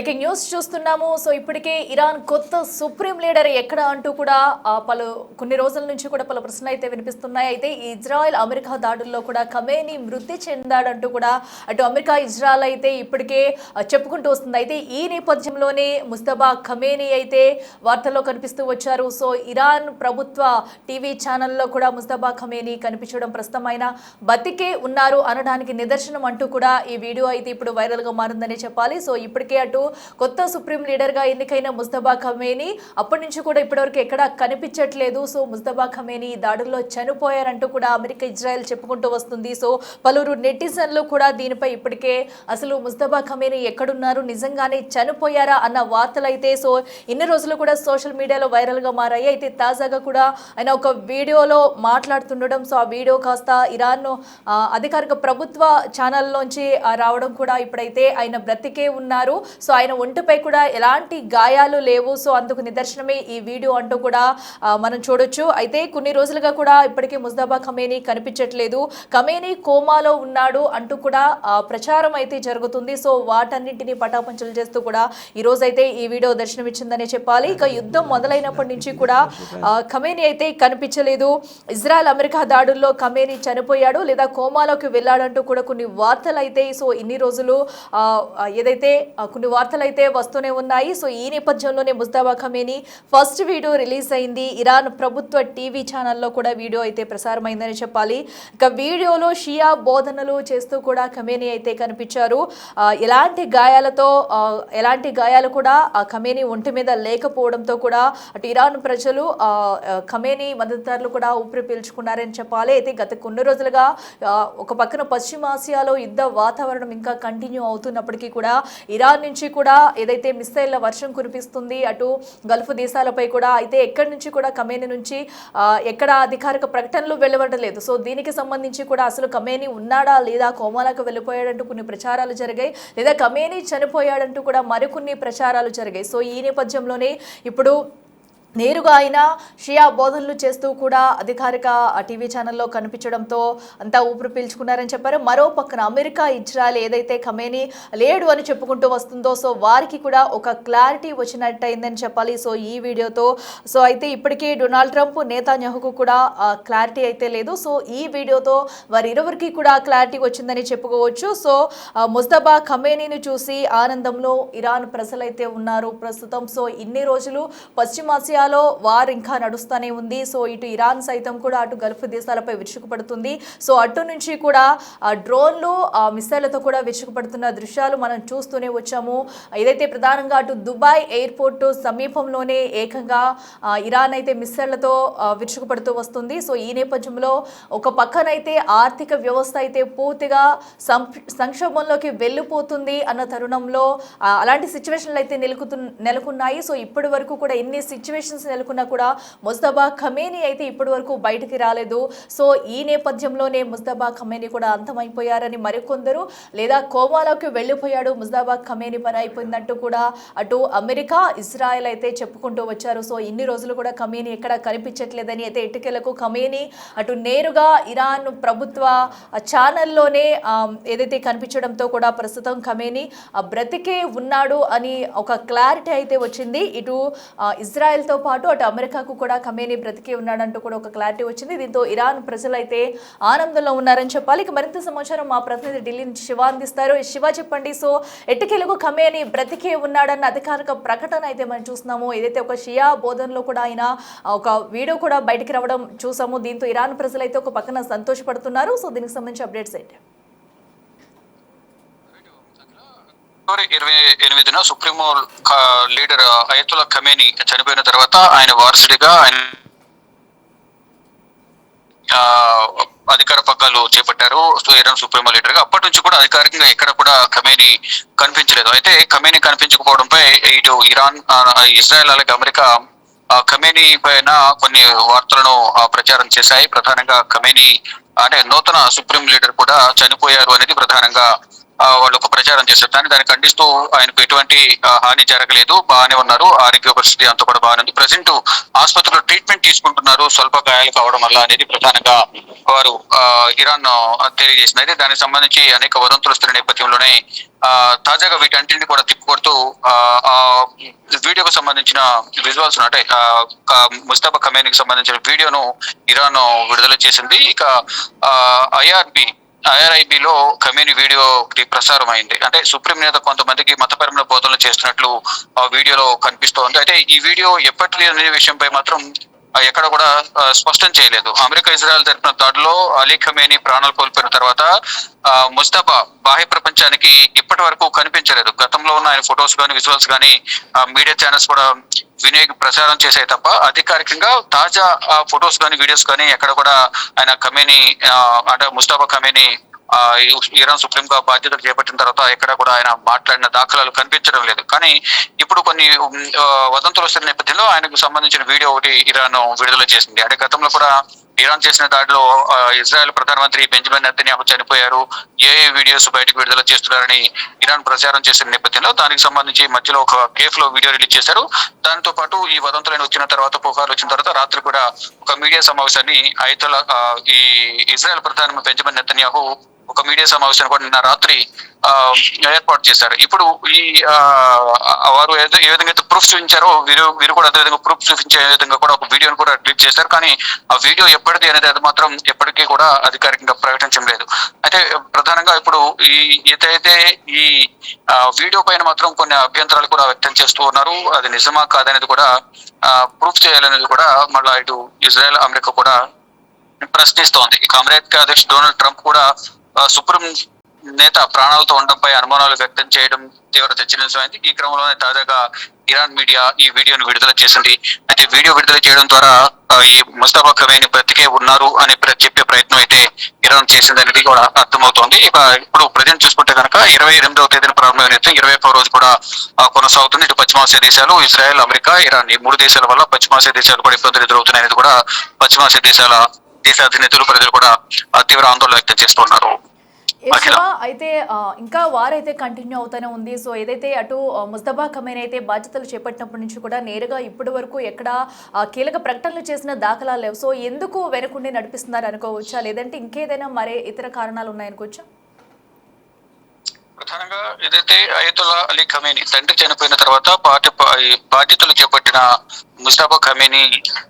Breaking news చూస్తున్నాము. So ఇప్పటికే Iran కొత్త సుప్రీం లీడర్ ఎక్కడ అంటూ కూడా కొన్ని రోజుల నుంచి కూడా పలు ప్రశ్నలు అయితే వినిపిస్తున్నాయి. అయితే ఇజ్రాయెల్ అమెరికా దాడుల్లో కూడా ఖమేనీ మృతి చెందాడంటూ కూడా అటు అమెరికా ఇజ్రాయెల్ అయితే ఇప్పటికే చెప్పుకుంటూ వస్తుంది. అయితే ఈ నేపథ్యంలోనే ముస్తఫా ఖమేనీ అయితే వార్తల్లో కనిపిస్తూ వచ్చారు. సో ఇరాన్ ప్రభుత్వ టీవీ ఛానల్లో కూడా ముస్తఫా ఖమేనీ కనిపించడం ప్రస్తుతమైన బతికే ఉన్నారు అనడానికి నిదర్శనం అంటూ కూడా ఈ వీడియో అయితే ఇప్పుడు వైరల్గా మారిందని చెప్పాలి. సో ఇప్పటికే అటు కొత్త సుప్రీం లీడర్గా ఎన్నికైన ముస్తఫా ఖమేనీ అప్పటి నుంచి కూడా ఇప్పటివరకు ఎక్కడా కనిపించట్లేదు. సో ముస్తఫా ఖమేనీ దాడుల్లో చనిపోయారంటూ కూడా అమెరికా ఇజ్రాయెల్ చెప్పుకుంటూ వస్తుంది. సో పలువురు నెటిజన్లు కూడా దీనిపై ఇప్పటికే అసలు ముస్తఫా ఖమేనీ ఎక్కడున్నారు, నిజంగానే చనిపోయారా అన్న వార్తలు అయితే సో ఇన్ని రోజులు కూడా సోషల్ మీడియాలో వైరల్గా మారాయి. అయితే తాజాగా కూడా ఆయన ఒక వీడియోలో మాట్లాడుతుండడం, సో ఆ వీడియో కాస్త ఇరాన్ అధికారిక ప్రభుత్వ ఛానల్లోంచి రావడం కూడా ఇప్పుడైతే ఆయన బ్రతికే ఉన్నారు. సో ఆయన ఒంటిపై కూడా ఎలాంటి గాయాలు లేవు. సో అందుకు నిదర్శనమే ఈ వీడియో అంటూ కూడా మనం చూడొచ్చు. అయితే కొన్ని రోజులుగా కూడా ఇప్పటికీ ముస్తఫా ఖమేనీ కనిపించట్లేదు, ఖమేనీ కోమాలో ఉన్నాడు అంటూ కూడా ప్రచారం అయితే జరుగుతుంది. సో వాటన్నింటినీ పటాపంచలు చేస్తూ కూడా ఈ రోజైతే ఈ వీడియో దర్శనమిచ్చిందని చెప్పాలి. ఇక యుద్ధం మొదలైనప్పటి నుంచి కూడా ఖమేనీ అయితే కనిపించలేదు. ఇజ్రాయెల్ అమెరికా దాడుల్లో ఖమేనీ చనిపోయాడు లేదా కోమాలోకి వెళ్ళాడంటూ కూడా కొన్ని వార్తలు అయితే సో ఇన్ని రోజులు ఏదైతే కొన్ని వార్తలు అయితే వస్తూనే ఉన్నాయి. సో ఈ నేపథ్యంలోనే Mustafa Khamenei first video release అయింది. ఇరాన్ ప్రభుత్వ టీవీ ఛానల్లో కూడా వీడియో అయితే ప్రసారమైందని చెప్పాలి. ఇక వీడియోలో షియా బోధనలు చేస్తూ కూడా ఖమేనీ అయితే కనిపించారు. ఎలాంటి గాయాలు కూడా ఖమేనీ ఒంటి మీద లేకపోవడంతో కూడా అటు ఇరాన్ ప్రజలు ఖమేనీ మద్దతుదారులు కూడా ఊపిరి పీల్చుకున్నారని చెప్పాలి. అయితే గత కొన్ని రోజులుగా ఒక పక్కన పశ్చిమాసియాలో యుద్ధ వాతావరణం ఇంకా కంటిన్యూ అవుతున్నప్పటికీ కూడా ఇరాన్ నుంచి కూడా ఏదైతే మిసైళ్ల వర్షం కురిపిస్తుంది అటు గల్ఫ్ దేశాలపై కూడా. అయితే ఎక్కడి నుంచి కూడా ఖమేనీ నుంచి ఎక్కడ అధికారిక ప్రకటనలు వెలువడలేదు. సో దీనికి సంబంధించి కూడా అసలు ఖమేనీ ఉన్నాడా లేదా కోమాలకు వెళ్ళిపోయాడంటూ కొన్ని ప్రచారాలు జరిగాయి, లేదా ఖమేనీ చనిపోయాడంటూ కూడా మరికొన్ని ప్రచారాలు జరిగాయి. సో ఈ నేపథ్యంలోనే ఇప్పుడు నేరుగా ఆయన షియా బోధనలు చేస్తూ కూడా అధికారిక టీవీ ఛానల్లో కనిపించడంతో అంతా ఊపిరి పీల్చుకున్నారని చెప్పారు. మరో పక్కన అమెరికా ఇజ్రాయెల్ ఏదైతే ఖమేనీ లేడు అని చెప్పుకుంటూ వస్తుందో సో వారికి కూడా ఒక క్లారిటీ వచ్చినట్టయిందని చెప్పాలి. సో ఈ వీడియోతో సో అయితే ఇప్పటికీ డొనాల్డ్ ట్రంప్ నేతాన్యాహుకు కూడా క్లారిటీ అయితే లేదు. సో ఈ వీడియోతో వారిరువురికి కూడా క్లారిటీ వచ్చిందని చెప్పుకోవచ్చు. సో ముస్తఫా ఖమేనీని చూసి ఆనందంలో ఇరాన్ ప్రజలైతే ఉన్నారు ప్రస్తుతం. సో ఇన్ని రోజులు పశ్చిమాసియా వార్ ఇంకా నడుస్తూనే ఉంది. సో ఇటు ఇరాన్ సైతం కూడా అటు గల్ఫ్ దేశాలపై విరుచుకుపడుతుంది. సో అటు నుంచి కూడా డ్రోన్లు మిసైళ్లతో కూడా విరుచుకుపడుతున్న దృశ్యాలు మనం చూస్తూనే వచ్చాము. ఏదైతే ప్రధానంగా అటు దుబాయ్ ఎయిర్పోర్ట్ సమీపంలోనే ఏకంగా ఇరాన్ అయితే మిసైళ్లతో విరుచుకుపడుతూ వస్తుంది. సో ఈ నేపథ్యంలో ఒక పక్కనైతే ఆర్థిక వ్యవస్థ అయితే పూర్తిగా సంక్షోభంలోకి వెళ్ళిపోతుంది అన్న తరుణంలో అలాంటి సిచ్యువేషన్లు అయితే నెలకొన్నాయి. సో ఇప్పటి వరకు కూడా ఎన్ని సిచ్యువేషన్ నెలకొన్నా కూడా ముస్తఫా ఖమేనీ అయితే ఇప్పటి వరకు బయటికి రాలేదు. సో ఈ నేపథ్యంలోనే ముస్తఫా ఖమేనీ కూడా అంతమైపోయారని మరికొందరు, లేదా కోమాలోకి వెళ్ళిపోయాడు ముస్తఫా ఖమేనీ పని అయిపోయిందంటూ కూడా అటు అమెరికా ఇజ్రాయెల్ అయితే చెప్పుకుంటూ వచ్చారు. సో ఇన్ని రోజులు కూడా ఖమేనీ ఎక్కడ కనిపించట్లేదని అయితే ఇటుకెలకు ఖమేనీ అటు నేరుగా ఇరాన్ ప్రభుత్వ ఛానల్లోనే ఏదైతే కనిపించడంతో కూడా ప్రస్తుతం ఖమేనీ బ్రతికే ఉన్నాడు అని ఒక క్లారిటీ అయితే వచ్చింది. ఇటు ఇజ్రాయెల్తో పాటు అటు అమెరికాకు కూడా ఖమేనీ బ్రతికే ఉన్నాడంటూ కూడా ఒక క్లారిటీ వచ్చింది. దీంతో ఇరాన్ ప్రజలు అయితే ఆనందంలో ఉన్నారని చెప్పాలి. ఇక మరింత సమాచారం మా ప్రతినిధి ఢిల్లీ నుంచి శివ అందిస్తారు. శివ చెప్పండి, సో ఎట్టకేలకు ఖమేనీ బ్రతికే ఉన్నాడన్న అధికారిక ప్రకటన అయితే మనం చూస్తున్నాము. ఏదైతే ఒక షియా బోధనలో కూడా ఆయన ఒక వీడియో కూడా బయటికి రావడం చూసాము. దీంతో ఇరాన్ ప్రజలు అయితే ఒక పక్కన సంతోషపడుతున్నారు. సో దీనికి సంబంధించి అప్డేట్స్ ఏంటి? ఫిబ్రవరి 28న సుప్రీం లీడర్ అయతుల్లా ఖమేనీ చనిపోయిన తర్వాత ఆయన వారసుడిగా ఆయన అధికార పగ్గాలు చేపట్టారు ఇరాన్ సుప్రీం లీడర్ గా. అప్పటి నుంచి కూడా అధికారికంగా ఎక్కడ కూడా ఖమేనీ కనిపించలేదు. అయితే ఖమేనీ కనిపించకపోవడంపై ఇటు ఇరాన్, ఇజ్రాయెల్ అలాగే అమెరికా ఖమేనీ పైన కొన్ని వార్తలను ప్రచారం చేశాయి. ప్రధానంగా ఖమేనీ అంటే నూతన సుప్రీం లీడర్ కూడా చనిపోయారు అనేది ప్రధానంగా వాళ్ళు ఒక ప్రచారం చేశారు. దాన్ని ఖండిస్తూ ఆయనకు ఎటువంటి హాని జరగలేదు, బాగానే ఉన్నారు, ఆరోగ్య పరిస్థితి అంతా కూడా బాగానే ఉంది, ప్రజెంట్ ఆసుపత్రిలో ట్రీట్మెంట్ తీసుకుంటున్నారు, స్వల్ప గాయాలు కావడం వల్ల అనేది ప్రధానంగా వారు ఇరాన్ తెలియజేసింది. అయితే దానికి సంబంధించి అనేక వదంతులు వస్తున్న నేపథ్యంలోనే తాజాగా వీటన్నింటిని కూడా తిప్పికొడుతూ ఆ వీడియోకు సంబంధించిన విజువల్స్ అంటే ముస్తఫా ఖమేనీకి సంబంధించిన వీడియోను ఇరాన్ విడుదల చేసింది. ఇక ఐఆర్ఐబిలో ఖమేనీ వీడియో ఒకటి ప్రసారం అయింది. అంటే సుప్రీం నేత కొంతమందికి మతపరమైన బోధనలు చేస్తున్నట్లు ఆ వీడియోలో కనిపిస్తోంది. అయితే ఈ వీడియో ఎప్పటిది అనే విషయంపై మాత్రం ఎక్కడ కూడా స్పష్టం చేయలేదు. అమెరికా ఇజ్రాయెల్ జరిపిన దాడిలో అలీ ఖమేనీ ప్రాణాలు కోల్పోయిన తర్వాత ముస్తఫా బాహ్య ప్రపంచానికి ఇప్పటి వరకు కనిపించలేదు. గతంలో ఉన్న ఆయన ఫొటోస్ కానీ విజువల్స్ కానీ మీడియా ఛానల్స్ కూడా ప్రచారం చేసే తప్ప అధికారికంగా తాజా ఫొటోస్ కానీ వీడియోస్ కానీ ఎక్కడ కూడా ఆయన ఖమేనీ అంటే ముస్తఫా ఖమేనీ ఇరాన్ సుప్రీం గా బాధ్యతలు చేపట్టిన తర్వాత ఎక్కడ కూడా ఆయన మాట్లాడిన దాఖలాలు కనిపించడం లేదు. కానీ ఇప్పుడు కొన్ని వదంతులు వస్తున్న నేపథ్యంలో ఆయనకు సంబంధించిన వీడియో ఒకటి ఇరాన్ విడుదల చేసింది. అంటే గతంలో కూడా ఇరాన్ చేసిన దాడిలో ఇజ్రాయెల్ ప్రధానమంత్రి బెంజమిన్ నెతన్యాహు చనిపోయారు, ఏ వీడియోస్ బయటకు విడుదల చేస్తున్నారని ఇరాన్ ప్రచారం చేసిన నేపథ్యంలో దానికి సంబంధించి మధ్యలో ఒక కేఫ్ లో వీడియో రిలీజ్ చేశారు. దాంతో పాటు ఈ వదంతులను వచ్చిన తర్వాత పుకార్లు వచ్చిన తర్వాత రాత్రి కూడా ఒక మీడియా సమావేశాన్ని ఈ ఇజ్రాయెల్ ప్రధాని బెంజమిన్ నెతన్యాహు ఒక మీడియా సమావేశాన్ని కూడా నిన్న రాత్రి ఏర్పాటు చేశారు. ఇప్పుడు ఈ వారు ఏ విధంగా అయితే ప్రూఫ్ చూపించారో వీరు కూడా అదే విధంగా ప్రూఫ్ చూపించే విధంగా కూడా ఒక వీడియోని కూడా రిలీజ్ చేశారు. కానీ ఆ వీడియో ఎప్పటిది అనేది అది మాత్రం ఎప్పటికీ కూడా అధికారికంగా ప్రకటించడం లేదు. అయితే ప్రధానంగా ఇప్పుడు ఏదైతే ఈ వీడియో పైన మాత్రం కొన్ని అభ్యంతరాలు కూడా వ్యక్తం చేస్తూ ఉన్నారు. అది నిజమా కాదనేది కూడా ప్రూఫ్ చేయాలనేది కూడా మళ్ళా ఇటు ఇజ్రాయెల్ అమెరికా కూడా ప్రశ్నిస్తోంది. ఇక అమెరికా అధ్యక్షుడు డొనాల్డ్ ట్రంప్ కూడా సుప్రీం నేత ప్రాణాలతో ఉండడంపై అనుమానాలు వ్యక్తం చేయడం తీవ్ర చర్చనీయాంశమైంది. ఈ క్రమంలోనే తాజాగా ఇరాన్ మీడియా ఈ వీడియోను విడుదల చేసింది. అయితే వీడియో విడుదల చేయడం ద్వారా ఈ ముస్తఫా ఖమేనీ బ్రతికే ఉన్నారు అని చెప్పే ప్రయత్నం అయితే ఇరాన్ చేసింది అనేది కూడా అర్థమవుతోంది. ఇక ఇప్పుడు ప్రజెంట్ చూసుకుంటే కనుక 28వ తేదీన ప్రారంభమైన 21వ రోజు కూడా కొనసాగుతుంది. ఇటు పశ్చిమాసియా దేశాలు ఇజ్రాయెల్, అమెరికా, ఇరాన్ ఈ 3 దేశాల వల్ల పశ్చిమాసియా దేశాలు కూడా ఇబ్బందులు ఎదురవుతున్నాయి అనేది కూడా పశ్చిమాసియా దేశ అధినేతలు ప్రజలు కూడా తీవ్ర ఆందోళన వ్యక్తం చేస్తున్నారు. అయితే ఇంకా వారైతే కంటిన్యూ అవుతూనే ఉంది. సో ఏదైతే అటు ముస్తఫా ఖమేనీ అయితే బాధ్యతలు చేపట్టినప్పటి నుంచి కూడా నేరుగా ఇప్పటి వరకు ఎక్కడ కీలక ప్రకటనలు చేసిన దాఖలాలు లేవు. సో ఎందుకు వెనుకుండి నడిపిస్తున్నారు అనుకోవచ్చా, లేదంటే ఇంకేదైనా మరే ఇతర కారణాలు ఉన్నాయనుకోవచ్చా? ప్రధానంగా ఏదైతే అయతుల్లా అలీ ఖమేనీ తండ్రి చనిపోయిన తర్వాత బాధ్యతలు చేపట్టిన ముస్తఫా ఖమేనీ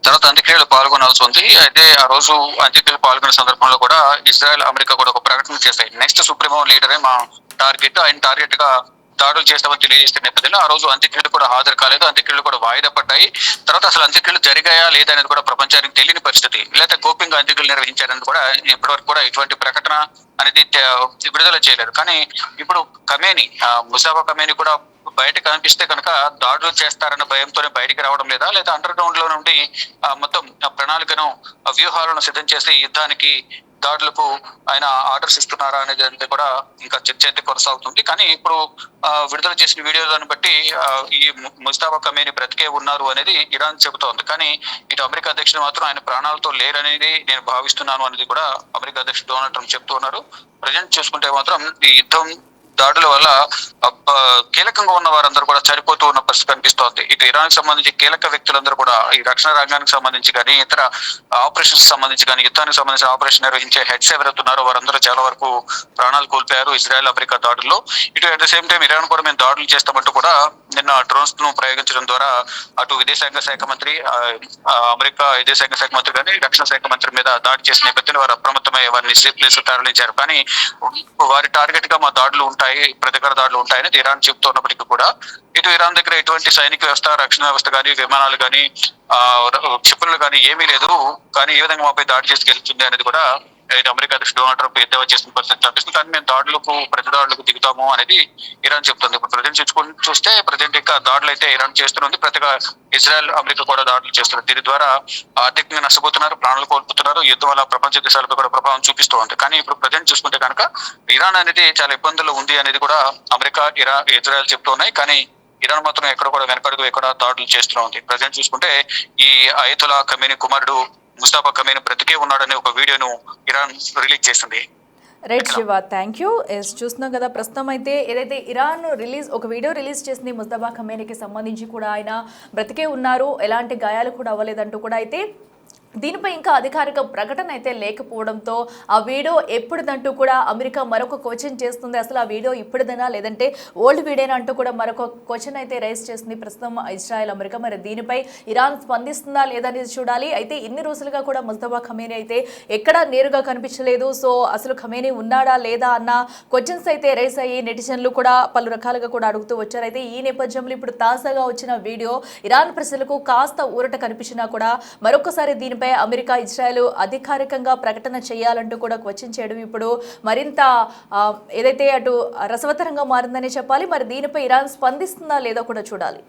తర్వాత అంత్యక్రియలు పాల్గొనాల్సి ఉంది. అయితే ఆ రోజు అంత్యక్రియలు పాల్గొనే సందర్భంలో కూడా ఇజ్రాయెల్, అమెరికా కూడా ఒక ప్రకటన చేశాయి. నెక్స్ట్ సుప్రీమో లీడరే మా టార్గెట్, ఆయన టార్గెట్ గా దాడులు చేస్తామని తెలియజేస్తున్న నేపథ్యంలో ఆ రోజు అంత్యక్రియలు కూడా హాజరు కాలేదు, అంత్యక్రియలు కూడా వాయిదా పడ్డాయి. తర్వాత అసలు అంత్యక్రియలు జరిగాయా లేదా అనేది కూడా ప్రపంచానికి తెలియని పరిస్థితి. లేదా గోప్యంగా అంత్యక్రియలు నిర్వహించారని కూడా ఇప్పటివరకు కూడా ఇటువంటి ప్రకటన అనేది విడుదల చేయలేదు. కానీ ఇప్పుడు ముస్తఫా ఖమేనీ కూడా బయట కనిపిస్తే కనుక దాడులు చేస్తారన్న భయంతోనే బయటికి రావడం లేదా అండర్ గ్రౌండ్ లో నుండి మొత్తం ప్రణాళికను వ్యూహాలను సిద్ధం చేసి యుద్ధానికి దాడులకు ఆయన ఆర్డర్స్ ఇస్తున్నారా అనేది అంటే కూడా ఇంకా చర్చ అయితే కొనసాగుతుంది. కానీ ఇప్పుడు విడుదల చేసిన వీడియోలను బట్టి ఈ ముస్తఫా ఖమేనీ బ్రతికే ఉన్నారు అనేది ఇరాన్ చెబుతోంది. కానీ ఇటు అమెరికా అధ్యక్షుడు మాత్రం ఆయన ప్రాణాలతో లేరనేది నేను భావిస్తున్నాను అనేది కూడా అమెరికా అధ్యక్షుడు డొనాల్డ్ ట్రంప్ చెప్తూ ఉన్నారు. ప్రజెంట్ చూసుకుంటే మాత్రం ఈ యుద్ధం దాడుల వల్ల కీలకంగా ఉన్న వారందరూ కూడా చనిపోతూ ఉన్న పరిస్థితి కనిపిస్తోంది. ఇటు ఇరాన్ సంబంధించి కీలక వ్యక్తులందరూ కూడా ఈ రక్షణ రంగానికి సంబంధించి కానీ ఇతర ఆపరేషన్స్ సంబంధించి కానీ యుద్ధానికి సంబంధించిన ఆపరేషన్ నిర్వహించే హెడ్స్ ఎవరైతున్నారో వారందరూ చాలా వరకు ప్రాణాలు కోల్పోయారు ఇజ్రాయెల్, అమెరికా దాడుల్లో. ఇటు at the same time Iran కూడా మేము దాడులు చేస్తామంటూ కూడా నిన్న డ్రోన్స్ ను ప్రయోగించడం ద్వారా అటు విదేశాంగ శాఖ మంత్రి అమెరికా విదేశాంగ శాఖ మంత్రి కానీ రక్షణ శాఖ మంత్రి మీద దాడి చేసిన నేపథ్యంలో వారు అప్రమత్తమై వారిని సేఫ్ ప్లేస్ తరలించారు. కానీ వారి టార్గెట్ గా మా దాడులు ప్రతీకార దాడులు ఉంటాయని ఇరాన్ చెబుతున్నప్పటికీ కూడా ఇటు ఇరాన్ దగ్గర ఎటువంటి సైనిక వ్యవస్థ, రక్షణ వ్యవస్థ కానీ, విమానాలు కానీ, క్షిపణులు కానీ ఏమీ లేదు. కానీ ఏ విధంగా మాపై దాడి చేసి గెలుస్తుంది అనేది కూడా అమెరికా అధ్యక్షుడు డొనాల్డ్ ట్రంప్ ఎద్దేవా చేసిన పరిస్థితి కనిపిస్తుంది. కానీ మేము ప్రతి దాడులకు దిగుతాము అనేది ఇరాన్ చెప్తుంది. ఇప్పుడు ప్రజెంట్ చూస్తే ప్రజెంట్ ఇంకా దాడులు అయితే ఇరాన్ చేస్తుంది, ప్రతిగా ఇజ్రాయెల్, అమెరికా కూడా దాడులు చేస్తున్నారు. దీని ద్వారా ఆర్థికంగా నష్టపోతున్నారు, ప్రాణాలు కోల్పోతున్నారు. యుద్ధం వల్ల ప్రపంచ దేశాలపై కూడా ప్రభావం చూపిస్తూ ఉంది. కానీ ఇప్పుడు ప్రజెంట్ చూసుకుంటే కనుక ఇరాన్ అనేది చాలా ఇబ్బందులు ఉంది అనేది కూడా అమెరికా, ఇజ్రాయెల్ చెప్తూ ఉన్నాయి. కానీ ఇరాన్ మాత్రం ఎక్కడ కూడా వెనకడుగు ఎక్కడ దాడులు చేస్తూ ఉంది. ప్రజెంట్ చూసుకుంటే ఈ అయతుల్లా ఖమేనీ కుమారుడు ముస్తఫా ఖమేనీ బ్రతికే ఉన్నాడనే ఒక వీడియోను ఇరాన్ రిలీజ్ చేసింది. Right Shiva, thank you. చూస్తున్నాం కదా ప్రస్తుతం అయితే ఏదైతే ఇరాన్ ఒక వీడియో రిలీజ్ చేసింది ముస్తఫా ఖమేనీకి సంబంధించి కూడా ఆయన బ్రతికే ఉన్నారు, ఎలాంటి గాయాలు కూడా అవ్వలేదంటూ కూడా అయితే దీనిపై ఇంకా అధికారిక ప్రకటన అయితే లేకపోవడంతో ఆ వీడియో ఎప్పుడుదంటూ కూడా అమెరికా మరొక క్వశ్చన్ చేస్తుంది. అసలు ఆ వీడియో ఇప్పుడుదేనా లేదంటే ఓల్డ్ వీడియోనా అంటూ కూడా మరొక క్వశ్చన్ అయితే రైజ్ చేస్తుంది ప్రస్తుతం ఇజ్రాయెల్ అమెరికా. మరి దీనిపై ఇరాన్ స్పందిస్తుందా లేదా అనేది చూడాలి. అయితే ఇన్ని రోజులుగా కూడా ముస్తఫా ఖమేనీ అయితే ఎక్కడా నేరుగా కనిపించలేదు. సో అసలు ఖమేనీ ఉన్నాడా లేదా అన్న క్వశ్చన్స్ అయితే రైజ్ అయ్యి నెటిజన్లు కూడా పలు రకాలుగా కూడా అడుగుతూ వచ్చారు. అయితే ఈ నేపథ్యంలో ఇప్పుడు తాజాగా వచ్చిన వీడియో ఇరాన్ ప్రజలకు కాస్త ఊరట కనిపించినా కూడా మరొకసారి దీనిపై అమెరికా ఇజ్రాయెల్ అధికారికంగా ప్రకటన చేయాలంటూ కూడా క్వశ్చన్ చేయడం ఇప్పుడు మరింత ఏదైతే అటు రసవత్తరంగా మారిందని చెప్పాలి. మరి దీనిపై ఇరాన్ స్పందిస్తుందా లేదో కూడా చూడాలి.